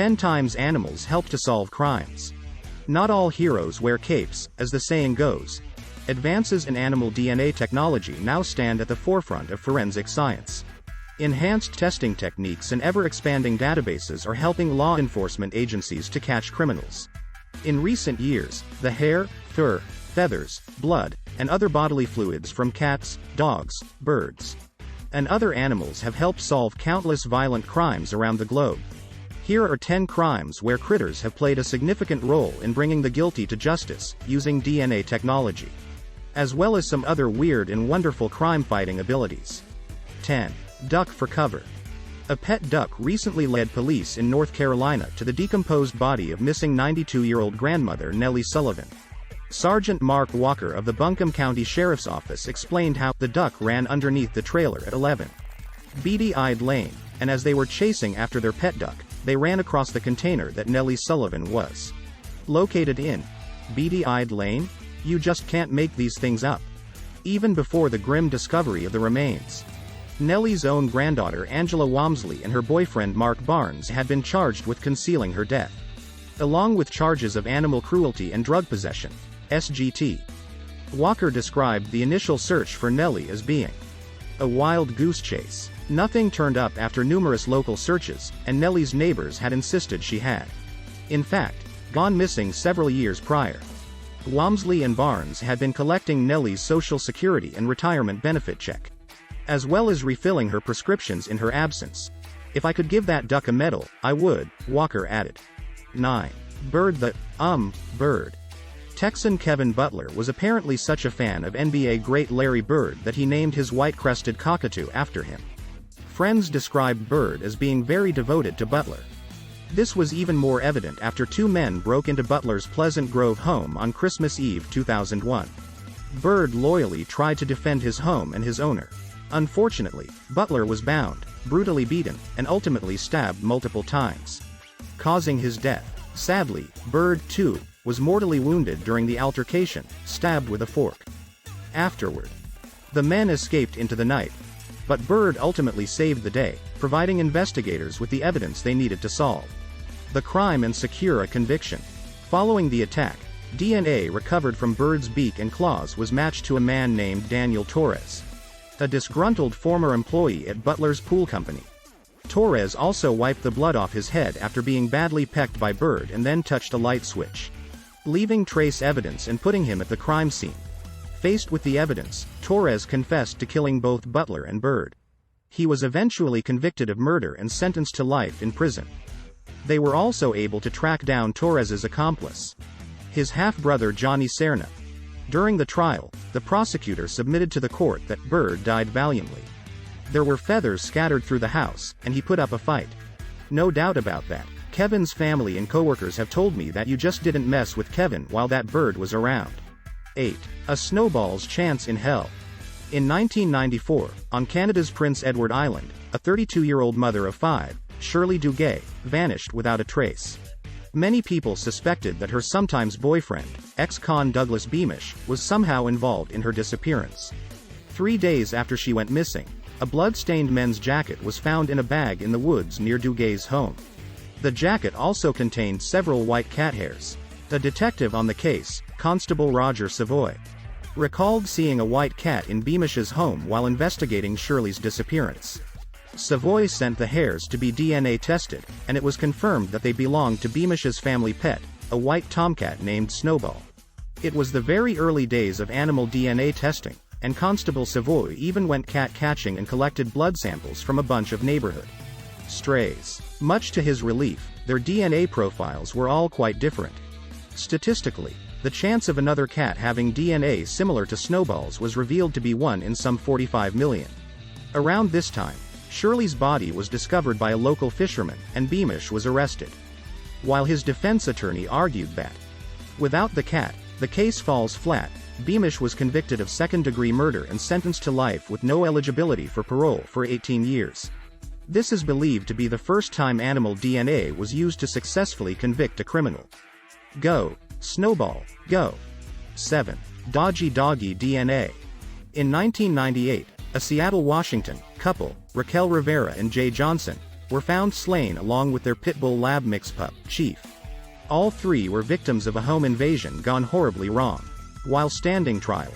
10 times animals help to solve crimes. Not all heroes wear capes, as the saying goes. Advances in animal DNA technology now stand at the forefront of forensic science. Enhanced testing techniques and ever-expanding databases are helping law enforcement agencies to catch criminals. In recent years, the hair, fur, feathers, blood, and other bodily fluids from cats, dogs, birds, and other animals have helped solve countless violent crimes around the globe. Here are 10 crimes where critters have played a significant role in bringing the guilty to justice, using DNA technology, as well as some other weird and wonderful crime-fighting abilities. 10. Duck for cover. A pet duck recently led police in North Carolina to the decomposed body of missing 92-year-old grandmother Nellie Sullivan. Sergeant Mark Walker of the Buncombe County Sheriff's Office explained how the duck ran underneath the trailer at 11 Beady-eyed Lane, and as they were chasing after their pet duck, they ran across the container that Nellie Sullivan was located in. Beady-eyed Lane? You just can't make these things up. Even before the grim discovery of the remains, Nellie's own granddaughter Angela Walmsley and her boyfriend Mark Barnes had been charged with concealing her death, along with charges of animal cruelty and drug possession, SGT. Walker described the initial search for Nellie as being a wild goose chase. Nothing turned up after numerous local searches, and Nellie's neighbors had insisted she had, in fact, gone missing several years prior. Walmsley and Barnes had been collecting Nellie's Social Security and retirement benefit check, as well as refilling her prescriptions in her absence. If I could give that duck a medal, I would, Walker added. 9. Bird the bird. Texan Kevin Butler was apparently such a fan of NBA great Larry Bird that he named his white-crested cockatoo after him. Friends described Bird as being very devoted to Butler. This was even more evident after two men broke into Butler's Pleasant Grove home on Christmas Eve 2001. Bird loyally tried to defend his home and his owner. Unfortunately, Butler was bound, brutally beaten, and ultimately stabbed multiple times, causing his death. Sadly, Bird, too, was mortally wounded during the altercation, stabbed with a fork. Afterward, the men escaped into the night, but Bird ultimately saved the day, providing investigators with the evidence they needed to solve the crime and secure a conviction. Following the attack, DNA recovered from Bird's beak and claws was matched to a man named Daniel Torres, a disgruntled former employee at Butler's pool company. Torres also wiped the blood off his head after being badly pecked by Bird and then touched a light switch, leaving trace evidence and putting him at the crime scene. Faced with the evidence, Torres confessed to killing both Butler and Bird. He was eventually convicted of murder and sentenced to life in prison. They were also able to track down Torres's accomplice, his half-brother Johnny Serna. During the trial, the prosecutor submitted to the court that Bird died valiantly. There were feathers scattered through the house, and he put up a fight. No doubt about that. Kevin's family and coworkers have told me that you just didn't mess with Kevin while that Bird was around. 8. A snowball's chance in hell. In 1994, on Canada's Prince Edward Island, a 32-year-old mother of 5, Shirley Duguay, vanished without a trace. Many people suspected that her sometimes boyfriend, ex-con Douglas Beamish, was somehow involved in her disappearance. 3 days after she went missing, a blood-stained men's jacket was found in a bag in the woods near Dugay's home. The jacket also contained several white cat hairs. The detective on the case, Constable Roger Savoy, recalled seeing a white cat in Beamish's home while investigating Shirley's disappearance. Savoy sent the hairs to be DNA tested, and it was confirmed that they belonged to Beamish's family pet, a white tomcat named Snowball. It was the very early days of animal DNA testing, and Constable Savoy even went cat catching and collected blood samples from a bunch of neighborhood strays. Much to his relief, their DNA profiles were all quite different. Statistically, the chance of another cat having DNA similar to Snowball's was revealed to be 1 in some 45 million. Around this time, Shirley's body was discovered by a local fisherman, and Beamish was arrested. While his defense attorney argued that, without the cat, the case falls flat, Beamish was convicted of second-degree murder and sentenced to life with no eligibility for parole for 18 years. This is believed to be the first time animal DNA was used to successfully convict a criminal. Go, Snowball, go. 7. Dodgy Doggy DNA. In 1998, a Seattle, Washington, couple, Raquel Rivera and Jay Johnson, were found slain along with their pitbull lab mix pup, Chief. All three were victims of a home invasion gone horribly wrong. While standing trial,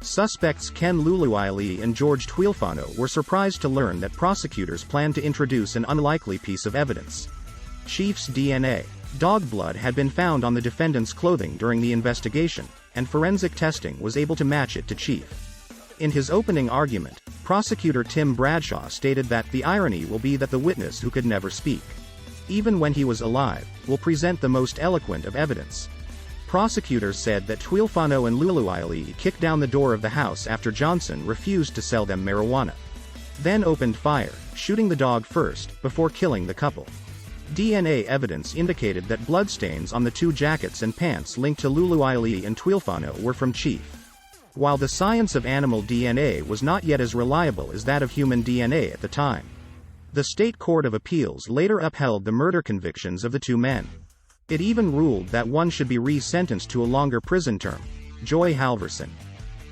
suspects Ken Luluile and George Twilfano were surprised to learn that prosecutors planned to introduce an unlikely piece of evidence. Chief's DNA, dog blood, had been found on the defendant's clothing during the investigation, and forensic testing was able to match it to Chief. In his opening argument, prosecutor Tim Bradshaw stated that the irony will be that the witness who could never speak, even when he was alive, will present the most eloquent of evidence. Prosecutors said that Twilfano and Luluile kicked down the door of the house after Johnson refused to sell them marijuana. Then opened fire, shooting the dog first, before killing the couple. DNA evidence indicated that bloodstains on the two jackets and pants linked to Luluile and Twilfano were from Chief. While the science of animal DNA was not yet as reliable as that of human DNA at the time, the State Court of Appeals later upheld the murder convictions of the two men. It even ruled that one should be re-sentenced to a longer prison term. Joy Halverson,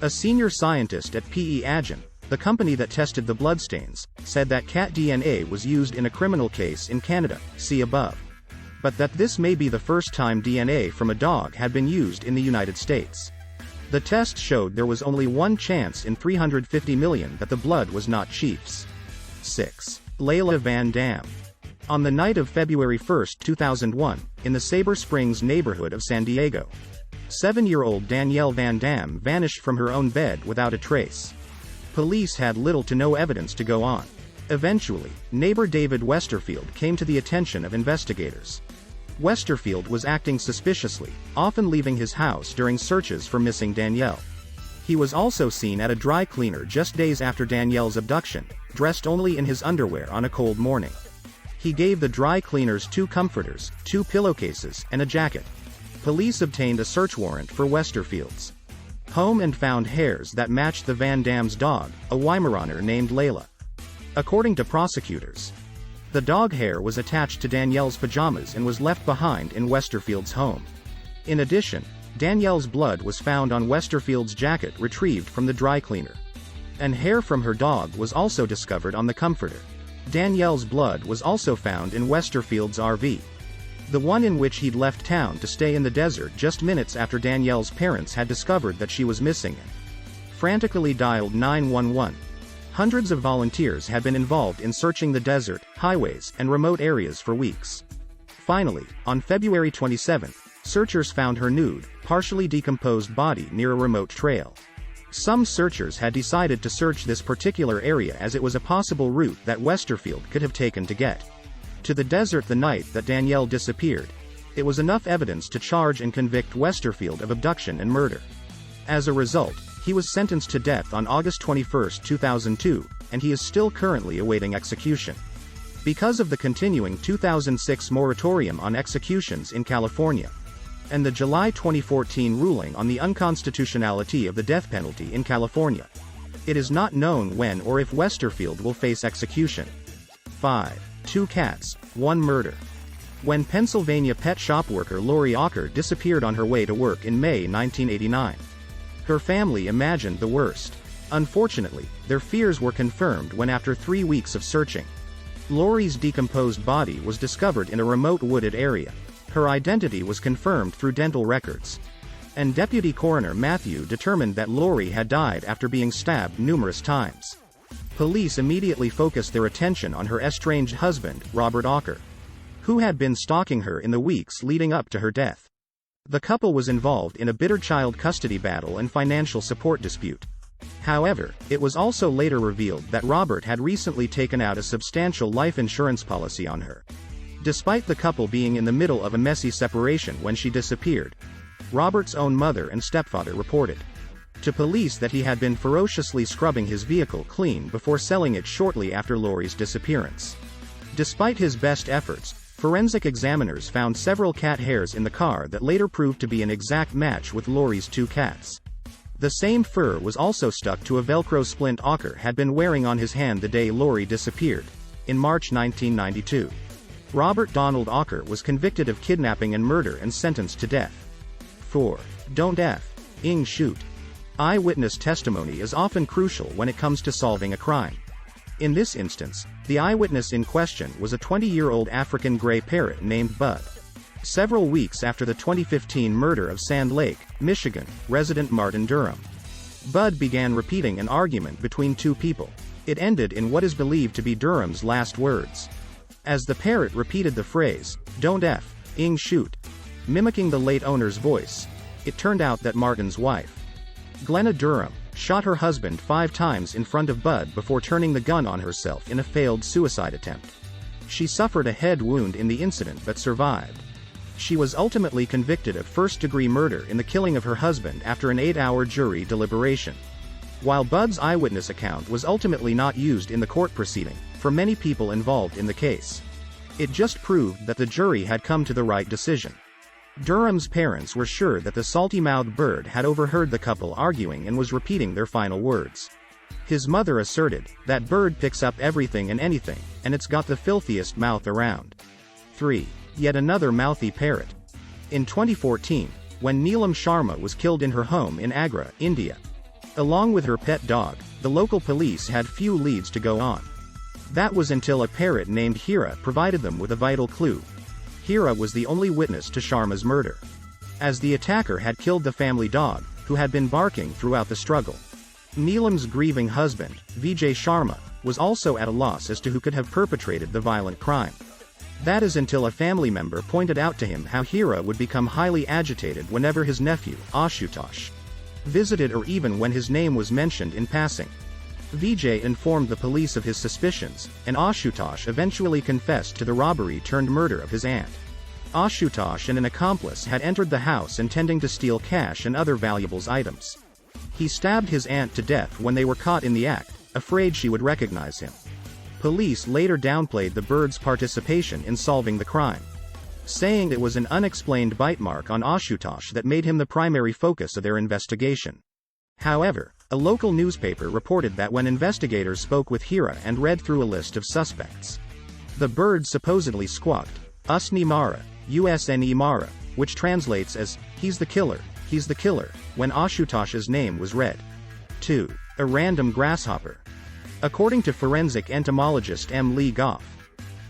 a senior scientist at P.E. Agin, the company that tested the bloodstains, said that cat DNA was used in a criminal case in Canada, see above, but that this may be the first time DNA from a dog had been used in the United States. The test showed there was only one chance in 350 million that the blood was not Chief's. 6. Layla Van Dam. On the night of February 1, 2001, in the Sabre Springs neighborhood of San Diego, 7-year-old Danielle Van Dam vanished from her own bed without a trace. Police had little to no evidence to go on. Eventually, neighbor David Westerfield came to the attention of investigators. Westerfield was acting suspiciously, often leaving his house during searches for missing Danielle. He was also seen at a dry cleaner just days after Danielle's abduction, dressed only in his underwear on a cold morning. He gave the dry cleaners 2 comforters, 2 pillowcases, and a jacket. Police obtained a search warrant for Westerfield's home and found hairs that matched the Van Dam's dog, a Weimaraner named Layla. According to prosecutors, the dog hair was attached to Danielle's pajamas and was left behind in Westerfield's home. In addition, Danielle's blood was found on Westerfield's jacket retrieved from the dry cleaner. And hair from her dog was also discovered on the comforter. Danielle's blood was also found in Westerfield's RV, the one in which he'd left town to stay in the desert just minutes after Danielle's parents had discovered that she was missing and frantically dialed 911. Hundreds of volunteers had been involved in searching the desert, highways, and remote areas for weeks. Finally, on February 27, searchers found her nude, partially decomposed body near a remote trail. Some searchers had decided to search this particular area as it was a possible route that Westerfield could have taken to get to the desert the night that Danielle disappeared. It was enough evidence to charge and convict Westerfield of abduction and murder. As a result, he was sentenced to death on August 21, 2002, and he is still currently awaiting execution. Because of the continuing 2006 moratorium on executions in California, and the July 2014 ruling on the unconstitutionality of the death penalty in California, it is not known when or if Westerfield will face execution. 5. 2 cats, 1 murder. When Pennsylvania pet shop worker Lori Ocker disappeared on her way to work in May 1989, her family imagined the worst. Unfortunately, their fears were confirmed when after 3 weeks of searching, Lori's decomposed body was discovered in a remote wooded area. Her identity was confirmed through dental records, and Deputy Coroner Matthew determined that Lori had died after being stabbed numerous times. Police immediately focused their attention on her estranged husband, Robert Ocker, who had been stalking her in the weeks leading up to her death. The couple was involved in a bitter child custody battle and financial support dispute. However, it was also later revealed that Robert had recently taken out a substantial life insurance policy on her. Despite the couple being in the middle of a messy separation when she disappeared, Robert's own mother and stepfather reported to police that he had been ferociously scrubbing his vehicle clean before selling it shortly after Lori's disappearance. Despite his best efforts, forensic examiners found several cat hairs in the car that later proved to be an exact match with Lori's 2 cats. The same fur was also stuck to a Velcro splint Ocker had been wearing on his hand the day Lori disappeared, in March 1992. Robert Donald Ocker was convicted of kidnapping and murder and sentenced to death. 4. Don't shoot. Eyewitness testimony is often crucial when it comes to solving a crime. In this instance, the eyewitness in question was a 20-year-old African gray parrot named Bud. Several weeks after the 2015 murder of Sand Lake, Michigan, resident Martin Durham, Bud began repeating an argument between two people. It ended in what is believed to be Durham's last words. As the parrot repeated the phrase, "Don't f***ing shoot," mimicking the late owner's voice, it turned out that Martin's wife, Glenna Durham, shot her husband 5 times in front of Bud before turning the gun on herself in a failed suicide attempt. She suffered a head wound in the incident but survived. She was ultimately convicted of first-degree murder in the killing of her husband after an 8-hour jury deliberation. While Bud's eyewitness account was ultimately not used in the court proceeding, for many people involved in the case, it just proved that the jury had come to the right decision. Durham's parents were sure that the salty-mouthed bird had overheard the couple arguing and was repeating their final words. His mother asserted, "That bird picks up everything and anything, and it's got the filthiest mouth around." 3. Yet another mouthy parrot. In 2014, when Neelam Sharma was killed in her home in Agra, India, along with her pet dog, the local police had few leads to go on. That was until a parrot named Hira provided them with a vital clue. Hira was the only witness to Sharma's murder, as the attacker had killed the family dog, who had been barking throughout the struggle. Neelam's grieving husband, Vijay Sharma, was also at a loss as to who could have perpetrated the violent crime. That is until a family member pointed out to him how Hira would become highly agitated whenever his nephew, Ashutosh, visited or even when his name was mentioned in passing. Vijay informed the police of his suspicions, and Ashutosh eventually confessed to the robbery-turned-murder of his aunt. Ashutosh and an accomplice had entered the house intending to steal cash and other valuables items. He stabbed his aunt to death when they were caught in the act, afraid she would recognize him. Police later downplayed the bird's participation in solving the crime, saying it was an unexplained bite mark on Ashutosh that made him the primary focus of their investigation. However, a local newspaper reported that when investigators spoke with Hira and read through a list of suspects, the bird supposedly squawked, "Usni Mara, Usne Mara," which translates as, he's the killer, when Ashutosh's name was read. 2. A random grasshopper. According to forensic entomologist M. Lee Goff,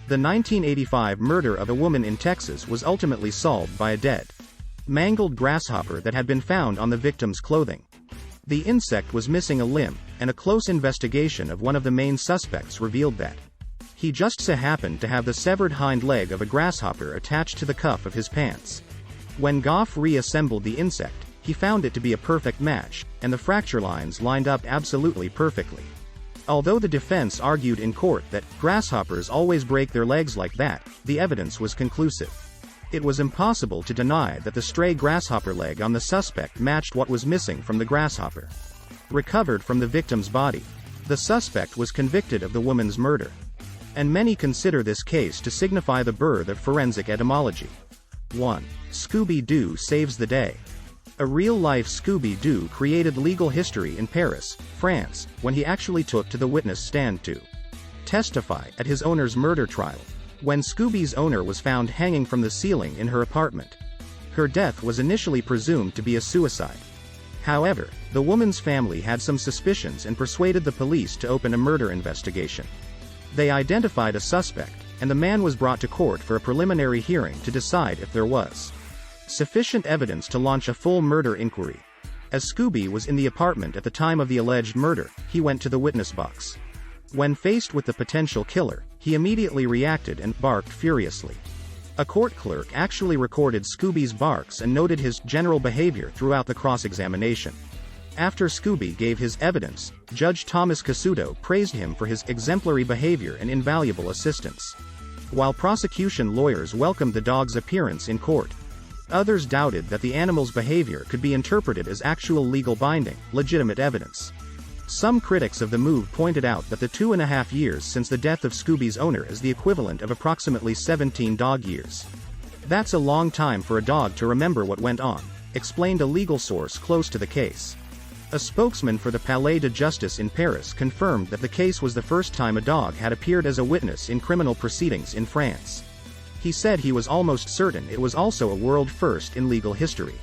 the 1985 murder of a woman in Texas was ultimately solved by a dead, mangled grasshopper that had been found on the victim's clothing. The insect was missing a limb, and a close investigation of one of the main suspects revealed that he just so happened to have the severed hind leg of a grasshopper attached to the cuff of his pants. When Goff reassembled the insect, he found it to be a perfect match, and the fracture lines lined up absolutely perfectly. Although the defense argued in court that grasshoppers always break their legs like that, the evidence was conclusive. It was impossible to deny that the stray grasshopper leg on the suspect matched what was missing from the grasshopper recovered from the victim's body. The suspect was convicted of the woman's murder, and many consider this case to signify the birth of forensic etymology. 1. Scooby-Doo saves the day. A real-life Scooby-Doo created legal history in Paris, France, when he actually took to the witness stand to testify at his owner's murder trial, when Scooby's owner was found hanging from the ceiling in her apartment. Her death was initially presumed to be a suicide. However, the woman's family had some suspicions and persuaded the police to open a murder investigation. They identified a suspect, and the man was brought to court for a preliminary hearing to decide if there was sufficient evidence to launch a full murder inquiry. As Scooby was in the apartment at the time of the alleged murder, he went to the witness box. When faced with the potential killer, he immediately reacted and barked furiously. A court clerk actually recorded Scooby's barks and noted his general behavior throughout the cross-examination. After Scooby gave his evidence, Judge Thomas Casuto praised him for his exemplary behavior and invaluable assistance, while prosecution lawyers welcomed the dog's appearance in court. Others doubted that the animal's behavior could be interpreted as actual legal binding, legitimate evidence. Some critics of the move pointed out that the 2.5 years since the death of Scooby's owner is the equivalent of approximately 17 dog years. That's a long time for a dog to remember what went on, explained a legal source close to the case. A spokesman for the Palais de Justice in Paris confirmed that the case was the first time a dog had appeared as a witness in criminal proceedings in France. He said he was almost certain it was also a world first in legal history.